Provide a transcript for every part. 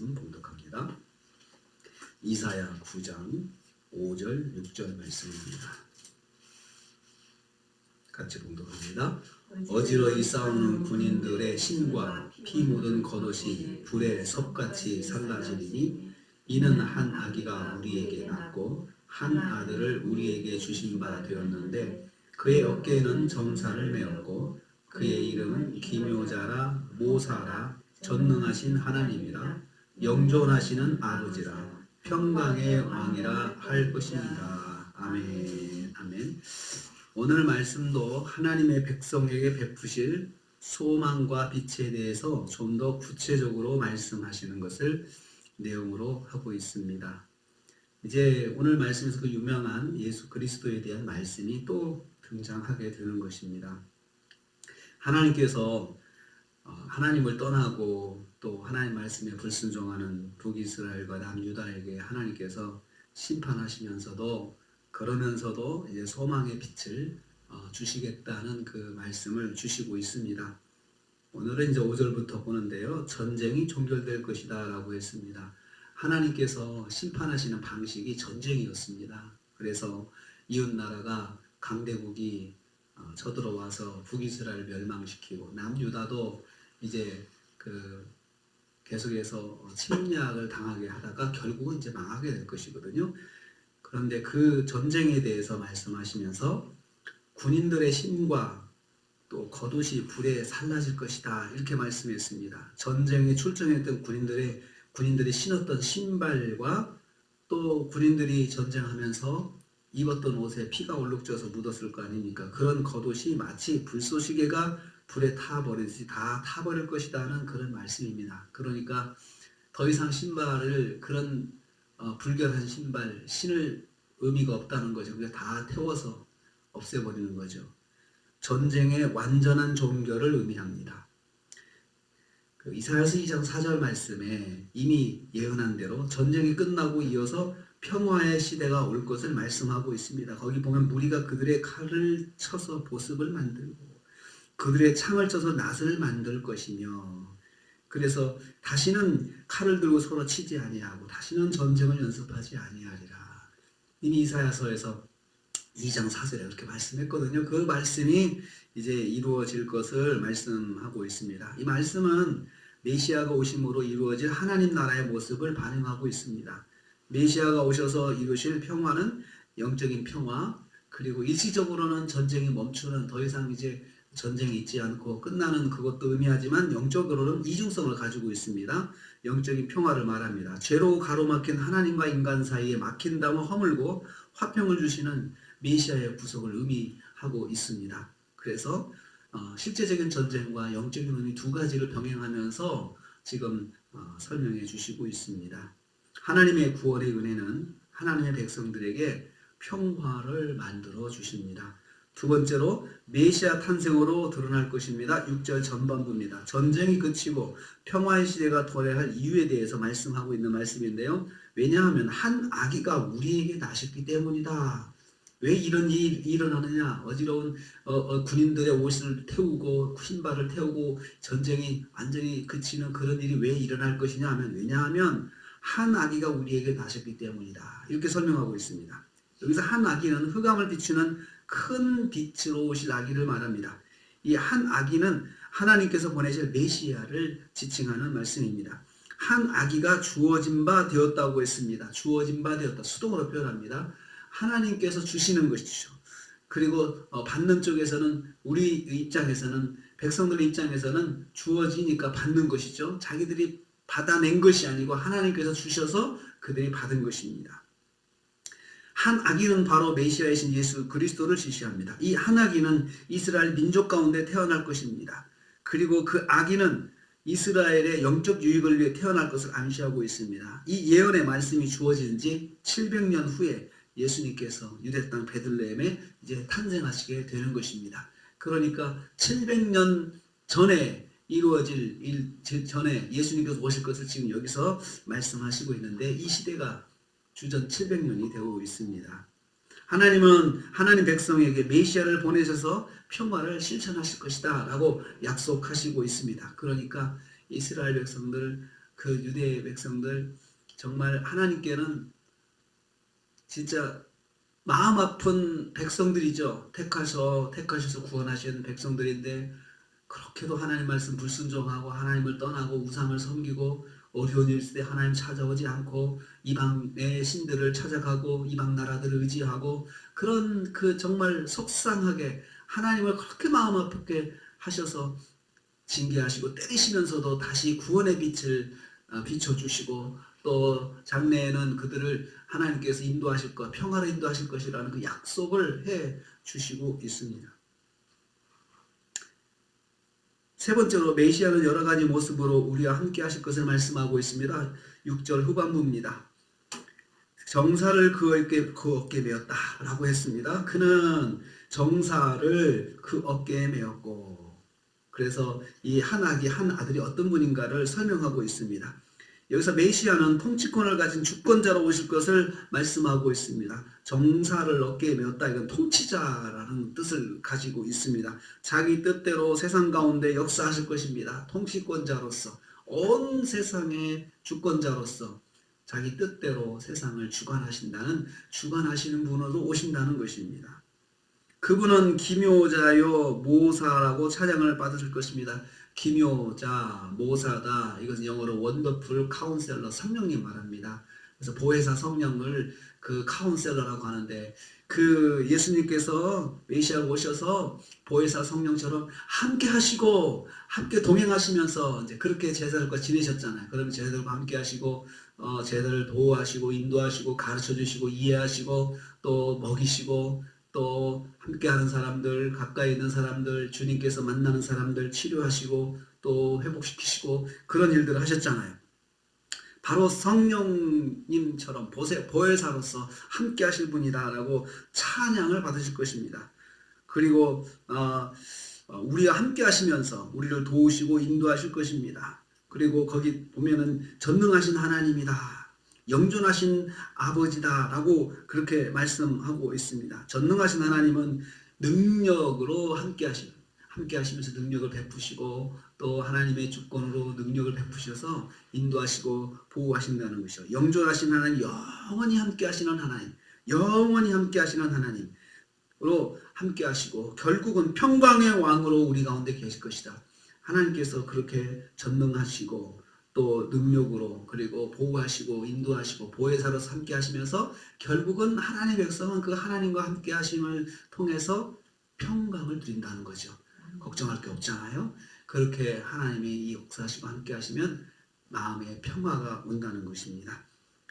말씀 봉독합니다. 이사야 9장 5절 6절 말씀입니다. 같이 봉독합니다. 어지러이 싸우는 군인들의 신과 피 묻은 겉옷이 불에 섭같이 살라지리니 이는 한 아기가 우리에게 낳고 한 아들을 우리에게 주신 바 되었는데 그의 어깨에는 정사를 메었고 그의 이름은 기묘자라 모사라 전능하신 하나님이라 영존하시는 아버지라 평강의 왕이라 할 것입니다. 아멘. 아멘. 오늘 말씀도 하나님의 백성에게 베푸실 소망과 빛에 대해서 좀 더 구체적으로 말씀하시는 것을 내용으로 하고 있습니다. 이제 오늘 말씀에서 그 유명한 예수 그리스도에 대한 말씀이 또 등장하게 되는 것입니다. 하나님께서 하나님을 떠나고 또 하나님 말씀에 불순종하는 북이스라엘과 남유다에게 하나님께서 심판하시면서도 그러면서도 이제 소망의 빛을 주시겠다는 그 말씀을 주시고 있습니다. 오늘은 이제 5절부터 보는데요. 전쟁이 종결될 것이다 라고 했습니다. 하나님께서 심판하시는 방식이 전쟁이었습니다. 그래서 이웃나라가 강대국이 쳐들어와서 북이스라엘을 멸망시키고 남유다도 이제 계속해서 침략을 당하게 하다가 결국은 이제 망하게 될 것이거든요. 그런데 그 전쟁에 대해서 말씀하시면서 군인들의 신과 또 겉옷이 불에 살라질 것이다 이렇게 말씀했습니다. 전쟁에 출전했던 군인들이 신었던 신발과 또 군인들이 전쟁하면서 입었던 옷에 피가 얼룩져서 묻었을 거 아닙니까? 그런 겉옷이 마치 불쏘시개가 불에 타버리듯이 다 타버릴 것이다는 그런 말씀입니다. 그러니까 더 이상 신발을 그런 불결한 신발 신을 의미가 없다는 거죠. 그냥 다 태워서 없애버리는 거죠. 전쟁의 완전한 종결을 의미합니다. 이사야서 2장 4절 말씀에 이미 예언한 대로 전쟁이 끝나고 이어서 평화의 시대가 올 것을 말씀하고 있습니다. 거기 보면 무리가 그들의 칼을 쳐서 보습을 만들고 그들의 창을 쳐서 낫을 만들 것이며 그래서 다시는 칼을 들고 서로 치지 아니하고 다시는 전쟁을 연습하지 아니하리라. 이미 이사야서에서 2장 4절에 그렇게 말씀했거든요. 그 말씀이 이제 이루어질 것을 말씀하고 있습니다. 이 말씀은 메시아가 오심으로 이루어질 하나님 나라의 모습을 반영하고 있습니다. 메시아가 오셔서 이루실 평화는 영적인 평화, 그리고 일시적으로는 전쟁이 멈추는 더 이상 이제 전쟁이 있지 않고 끝나는 그것도 의미하지만 영적으로는 이중성을 가지고 있습니다. 영적인 평화를 말합니다. 죄로 가로막힌 하나님과 인간 사이에 막힌 담을 허물고 화평을 주시는 메시아의 구속을 의미하고 있습니다. 그래서 실제적인 전쟁과 영적인 의미 두 가지를 병행하면서 지금 설명해 주시고 있습니다. 하나님의 구원의 은혜는 하나님의 백성들에게 평화를 만들어 주십니다. 두 번째로 메시아 탄생으로 드러날 것입니다. 6절 전반부입니다. 전쟁이 그치고 평화의 시대가 도래할 이유에 대해서 말씀하고 있는 말씀인데요. 왜냐하면 한 아기가 우리에게 나셨기 때문이다. 왜 이런 일이 일어나느냐? 어지러운 군인들의 옷을 태우고 신발을 태우고 전쟁이 완전히 그치는 그런 일이 왜 일어날 것이냐 하면 왜냐하면 한 아기가 우리에게 나셨기 때문이다. 이렇게 설명하고 있습니다. 여기서 한 아기는 흑암을 비추는 큰 빛으로 오실 아기를 말합니다. 이 한 아기는 하나님께서 보내실 메시아를 지칭하는 말씀입니다. 한 아기가 주어진 바 되었다고 했습니다. 주어진 바 되었다. 수동으로 표현합니다. 하나님께서 주시는 것이죠. 그리고 받는 쪽에서는 우리 입장에서는 백성들의 입장에서는 주어지니까 받는 것이죠. 자기들이 받아낸 것이 아니고 하나님께서 주셔서 그들이 받은 것입니다. 한 아기는 바로 메시아이신 예수 그리스도를 지시합니다. 이 한 아기는 이스라엘 민족 가운데 태어날 것입니다. 그리고 그 아기는 이스라엘의 영적 유익을 위해 태어날 것을 암시하고 있습니다. 이 예언의 말씀이 주어진 지 700년 후에 예수님께서 유대 땅 베들레헴에 이제 탄생하시게 되는 것입니다. 그러니까 700년 전에 이루어질 일 전에 예수님께서 오실 것을 지금 여기서 말씀하시고 있는데 이 시대가 주전 700년이 되고 있습니다. 하나님은 하나님 백성에게 메시아를 보내셔서 평화를 실천하실 것이다 라고 약속하시고 있습니다. 그러니까 이스라엘 백성들 그 유대 백성들 정말 하나님께는 진짜 마음 아픈 백성들이죠. 택하셔서 구원하신 백성들인데 그렇게도 하나님 말씀 불순종하고 하나님을 떠나고 우상을 섬기고 어려운 일 있을 때 하나님 찾아오지 않고 이방의 신들을 찾아가고 이방 나라들을 의지하고 그런 그 정말 속상하게 하나님을 그렇게 마음 아프게 하셔서 징계하시고 때리시면서도 다시 구원의 빛을 비춰주시고 또 장래에는 그들을 하나님께서 인도하실 것, 평화로 인도하실 것이라는 그 약속을 해 주시고 있습니다. 세 번째로 메시아는 여러 가지 모습으로 우리와 함께 하실 것을 말씀하고 있습니다. 6절 후반부입니다. 정사를 그 어깨에 메었다 라고 했습니다. 그는 정사를 그 어깨에 메었고 그래서 이 한 아들이 어떤 분인가를 설명하고 있습니다. 여기서 메시아는 통치권을 가진 주권자로 오실 것을 말씀하고 있습니다. 정사를 어깨에 메었다. 이건 통치자라는 뜻을 가지고 있습니다. 자기 뜻대로 세상 가운데 역사하실 것입니다. 통치권자로서 온 세상의 주권자로서 자기 뜻대로 세상을 주관하시는 분으로 오신다는 것입니다. 그분은 기묘자요 모사라고 찬양을 받으실 것입니다. 기묘자, 모사다. 이것은 영어로 원더풀 카운셀러 성령님 말합니다. 그래서 보혜사 성령을 그 카운셀러라고 하는데 그 예수님께서 메시아로 오셔서 보혜사 성령처럼 함께 하시고 함께 동행하시면서 이제 그렇게 제자들과 지내셨잖아요. 그러면 제자들과 함께 하시고 제자들을 보호하시고 인도하시고 가르쳐 주시고 이해하시고 또 먹이시고 또 함께하는 사람들, 가까이 있는 사람들, 주님께서 만나는 사람들 치료하시고 또 회복시키시고 그런 일들을 하셨잖아요. 바로 성령님처럼 보혜사로서 함께 하실 분이다라고 찬양을 받으실 것입니다. 그리고 우리와 함께 하시면서 우리를 도우시고 인도하실 것입니다. 그리고 거기 보면은 전능하신 하나님이다. 영존하신 아버지다라고 그렇게 말씀하고 있습니다. 전능하신 하나님은 능력으로 함께 하시면서 능력을 베푸시고 또 하나님의 주권으로 능력을 베푸셔서 인도하시고 보호하신다는 것이죠. 영존하신 하나님, 영원히 함께 하시는 하나님, 영원히 함께 하시는 하나님으로 함께 하시고 결국은 평강의 왕으로 우리 가운데 계실 것이다. 하나님께서 그렇게 전능하시고 또 능력으로 그리고 보호하시고 인도하시고 보혜사로서 함께 하시면서 결국은 하나님의 백성은 그 하나님과 함께 하심을 통해서 평강을 누린다는 거죠. 걱정할 게 없잖아요. 그렇게 하나님이 이 역사하시고 함께 하시면 마음에 평화가 온다는 것입니다.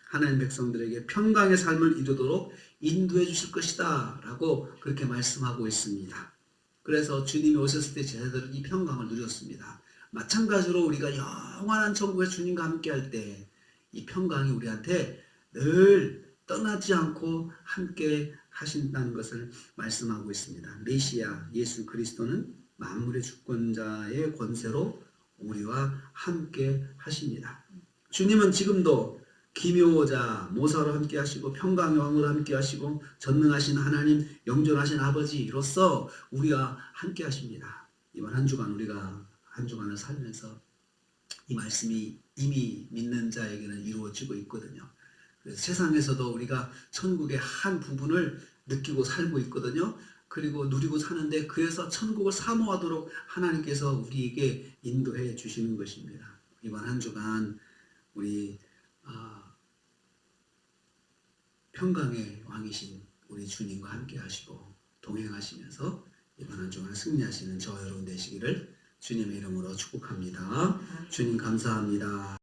하나님 백성들에게 평강의 삶을 이루도록 인도해 주실 것이다 라고 그렇게 말씀하고 있습니다. 그래서 주님이 오셨을 때 제자들은 이 평강을 누렸습니다. 마찬가지로 우리가 영원한 천국에 주님과 함께 할 때 이 평강이 우리한테 늘 떠나지 않고 함께 하신다는 것을 말씀하고 있습니다. 메시아 예수 그리스도는 만물의 주권자의 권세로 우리와 함께 하십니다. 주님은 지금도 기묘자, 모사로 함께 하시고 평강의 왕으로 함께 하시고 전능하신 하나님, 영존하신 아버지로서 우리와 함께 하십니다. 이번 한 주간 우리가 한 주간을 살면서 이 말씀이 이미 믿는 자에게는 이루어지고 있거든요. 그래서 세상에서도 우리가 천국의 한 부분을 느끼고 살고 있거든요. 그리고 누리고 사는데 그래서 천국을 사모하도록 하나님께서 우리에게 인도해 주시는 것입니다. 이번 한 주간 우리 평강의 왕이신 우리 주님과 함께 하시고 동행하시면서 이번 한 주간 승리하시는 저 여러분 되시기를 주님의 이름으로 축복합니다. 주님 감사합니다.